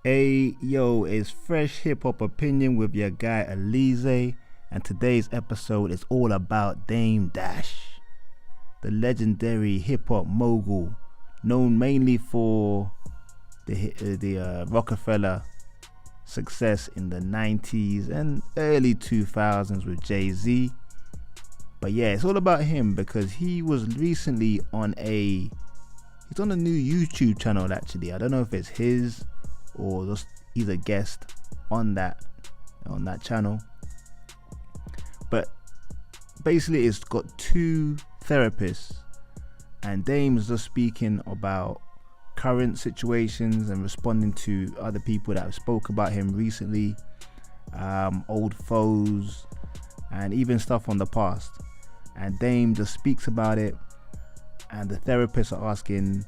Hey, yo, it's Fresh Hip Hop Opinion with your guy Oleezeh, and today's episode is all about Dame Dash, the legendary hip hop mogul, known mainly for the Rockefeller success in the 90s and early 2000s with Jay-Z. But yeah, it's all about him because he was recently he's on a new YouTube channel actually. I don't know if it's his or just he's a guest on that channel, but basically it's got two therapists, and Dame's just speaking about current situations and responding to other people that have spoke about him recently, old foes, and even stuff from the past. And Dame just speaks about it, and the therapists are asking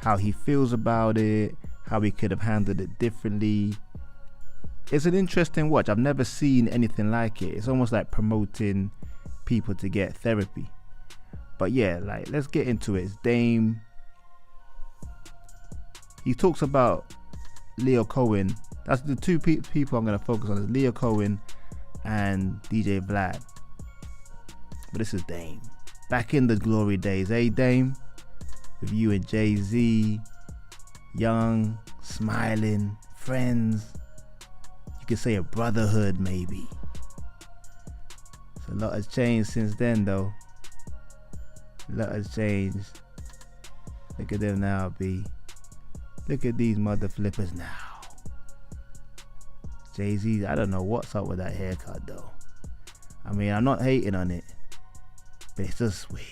how he feels about it, how he could have handled it differently. It's an interesting watch. I've never seen anything like it. It's almost like promoting people to get therapy. But yeah, like, let's get into it. It's Dame. He talks about Lyor Cohen. That's the two people I'm going to focus on, is Lyor Cohen and DJ Vlad. But this is Dame. Back in the glory days, Dame? With you and Jay-Z, young, smiling, friends. You could say a brotherhood maybe. So a lot has changed since then though. A lot has changed. Look at them now, B. Look at these mother flippers now. Jay-Z, I don't know what's up with that haircut though. I mean, I'm not hating on it, but it's just weird.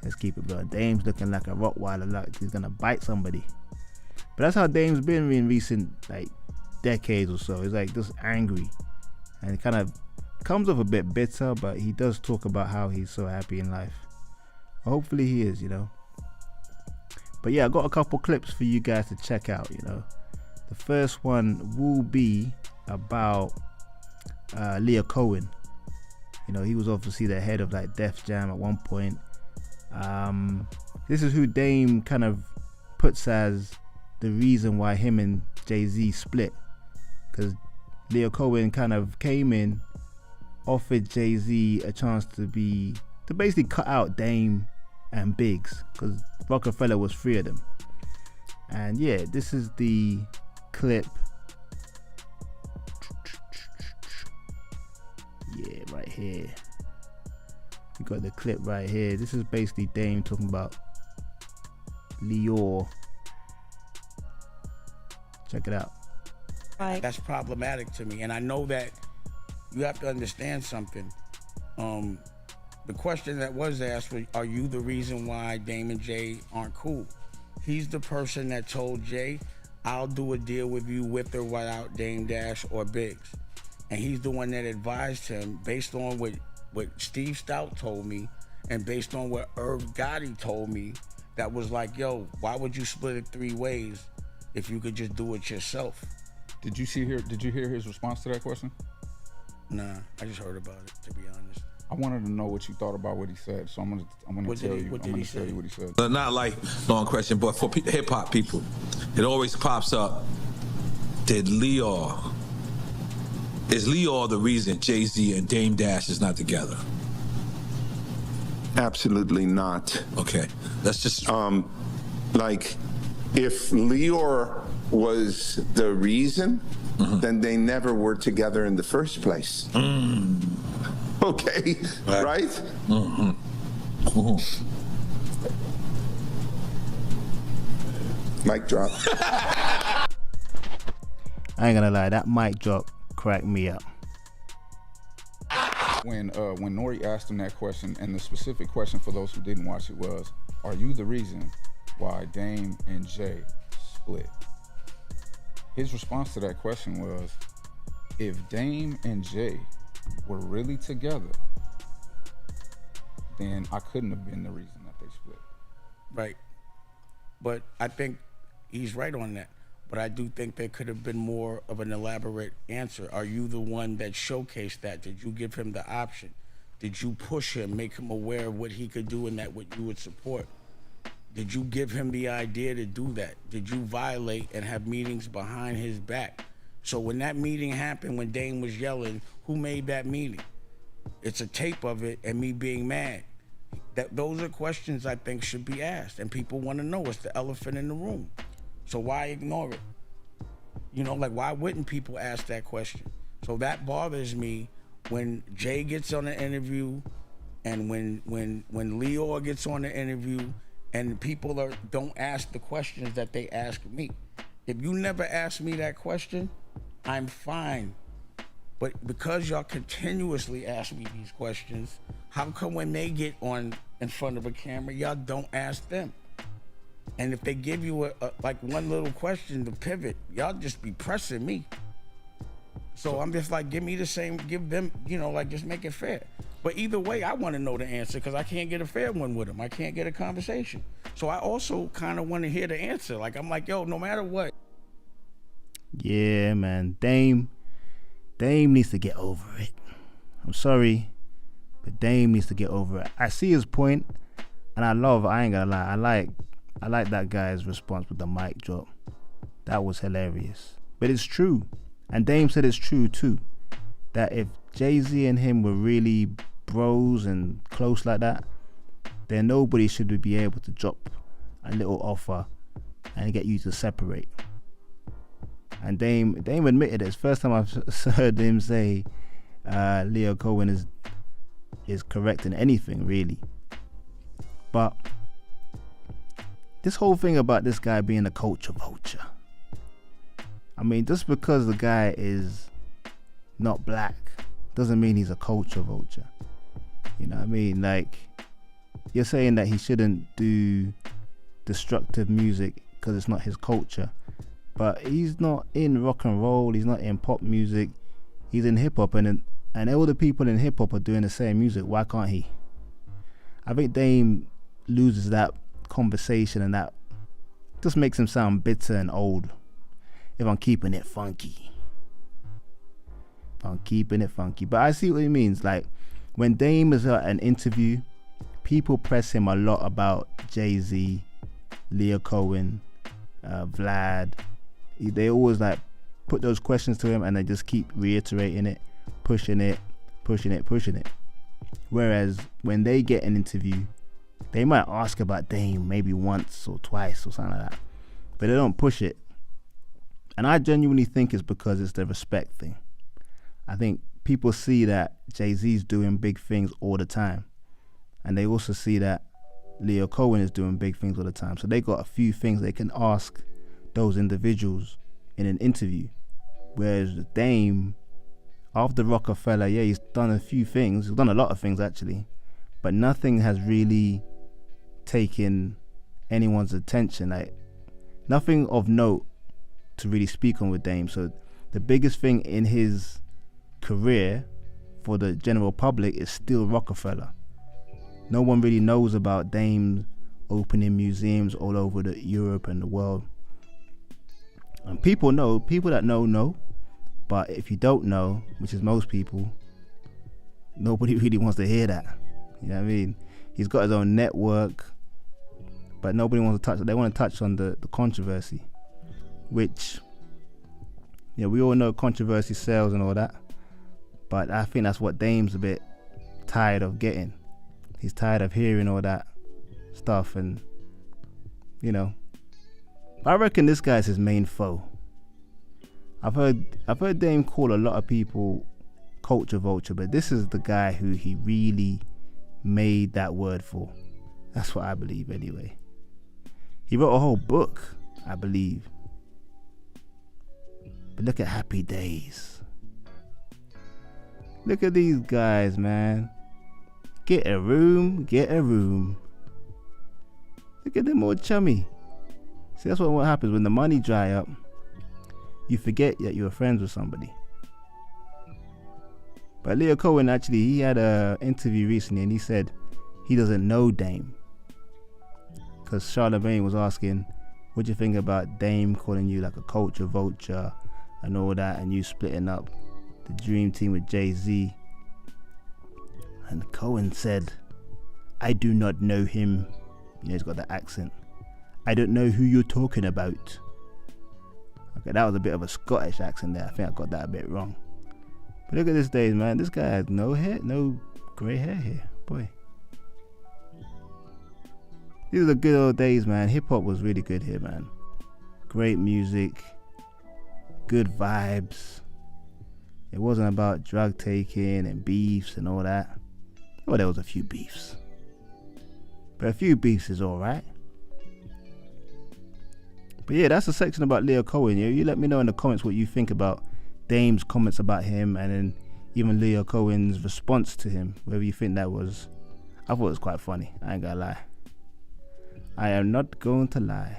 Let's keep it going. Dame's looking like a Rottweiler, like he's gonna bite somebody. But that's how Dame's been in recent decades or so. He's like just angry, and it kind of comes off a bit bitter, but he does talk about how he's so happy in life. Hopefully he is, But yeah, I got a couple clips for you guys to check out. The first one will be about Lyor Cohen. He was obviously the head of Def Jam at one point. This is who Dame kind of puts as the reason why him and Jay-Z split, because Lyor Cohen kind of came in, offered Jay-Z a chance to basically cut out Dame and Biggs, because Rockefeller was three of them. And yeah, this is the clip. Yeah, right here. We got the clip right here. This is basically Dame talking about Lyor. Check it out. That's problematic to me, and I know that you have to understand something. The question that was asked was, are you the reason why Dame and Jay aren't cool? He's the person that told Jay, I'll do a deal with you with or without Dame Dash or Biggs. And he's the one that advised him based on what Steve Stout told me, and based on what Irv Gotti told me, that was like, yo, why would you split it three ways if you could just do it yourself? Did you hear his response to that question? Nah, I just heard about it, to be honest. I wanted to know what you thought about what he said, so I'm gonna tell you what he said. Not like long question, but for hip hop people, it always pops up. Is Lyor the reason Jay-Z and Dame Dash is not together? Absolutely not. Okay, that's just if Lyor was the reason, then they never were together in the first place. Okay, right? Mic drop. I ain't gonna lie, that mic drop cracked me up. When Nore asked him that question, and the specific question for those who didn't watch it was, are you the reason why Dame and Jay split? His response to that question was, if Dame and Jay were really together, then I couldn't have been the reason that they split. Right. But I think he's right on that. But I do think there could have been more of an elaborate answer. Are you the one that showcased that? Did you give him the option? Did you push him, make him aware of what he could do and that what you would support? Did you give him the idea to do that? Did you violate and have meetings behind his back? So when that meeting happened, when Dame was yelling, who made that meeting? It's a tape of it and me being mad. Those are questions I think should be asked, and people want to know. It's the elephant in the room. So why ignore it? You know, like, why wouldn't people ask that question? So that bothers me when Jay gets on the interview, and when Lyor gets on the interview, and people don't ask the questions that they ask me. If you never ask me that question, I'm fine. But because y'all continuously ask me these questions, how come when they get on in front of a camera, y'all don't ask them? And if they give you a like one little question to pivot, y'all just be pressing me. So I'm just like, give them, you know, like, just make it fair. But either way, I want to know the answer, because I can't get a fair one with them. I can't get a conversation. So I also kind of want to hear the answer. Like, I'm like, yo, no matter what. Yeah, man. Dame needs to get over it. I'm sorry, but Dame needs to get over it. I see his point, and I ain't gonna lie, I like that guy's response with the mic drop. That was hilarious. But it's true. And Dame said it's true too, that if Jay-Z and him were really bros and close like that, then nobody should be able to drop a little offer and get you to separate. And Dame admitted it. It's the first time I've heard him say Lyor Cohen is correct in anything, really. But this whole thing about this guy being a culture vulture, I mean, just because the guy is not black doesn't mean he's a culture vulture. You know what I mean? Like, you're saying that he shouldn't do destructive music because it's not his culture, but he's not in rock and roll, he's not in pop music, he's in hip-hop, and all the people in hip-hop are doing the same music. Why can't he? I think Dame loses that conversation, and that just makes him sound bitter and old. If I'm keeping it funky. But I see what he means. Like, when Dame is at an interview, people press him a lot about Jay-Z, Lyor Cohen, Vlad. They always like put those questions to him, and they just keep reiterating it, pushing it. Whereas when they get an interview, they might ask about Dame maybe once or twice or something like that, but they don't push it. And I genuinely think it's because it's the respect thing. I think people see that Jay-Z's doing big things all the time, and they also see that Lyor Cohen is doing big things all the time. So they got a few things they can ask those individuals in an interview. Whereas Dame, after Rockefeller, yeah, he's done a few things. He's done a lot of things, actually, but nothing has really taken anyone's attention. Like, nothing of note to really speak on with Dame. So the biggest thing in his career for the general public is still Rockefeller. No one really knows about Dame opening museums all over Europe and the world. And people that know, but if you don't know, which is most people, nobody really wants to hear that. You know what I mean? He's got his own network, but nobody wants to touch it. They want to touch on the controversy, which, you know, we all know controversy sells and all that, but I think that's what Dame's a bit tired of getting. He's tired of hearing all that stuff, and, you know, I reckon this guy's his main foe. I've heard Dame call a lot of people culture vulture, but this is the guy who he really made that word for. That's what I believe, anyway. He wrote a whole book, I believe. But look at Happy Days. Look at these guys, man. Get a room. Look at them all chummy. See, that's what happens when the money dry up. You forget that you're friends with somebody. But Lyor Cohen, actually, he had an interview recently, and he said he doesn't know Dame. Because Charlemagne was asking, what do you think about Dame calling you like a culture vulture and all that, and you splitting up the dream team with Jay-Z? And Cohen said, I do not know him. You know, he's got that accent. I don't know who you're talking about. Okay, that was a bit of a Scottish accent there. I think I got that a bit wrong. But look at this days, man. This guy has no hair, no grey hair here. Boy. These are the good old days, man. Hip hop was really good here, man. Great music. Good vibes. It wasn't about drug taking and beefs and all that. Well, there was a few beefs. But a few beefs is alright. But yeah, that's a section about Lyor Cohen. You let me know in the comments what you think about Dame's comments about him, and then even Lyor Cohen's response to him, whether you think that was, I thought it was quite funny. I ain't gonna lie. I am not going to lie.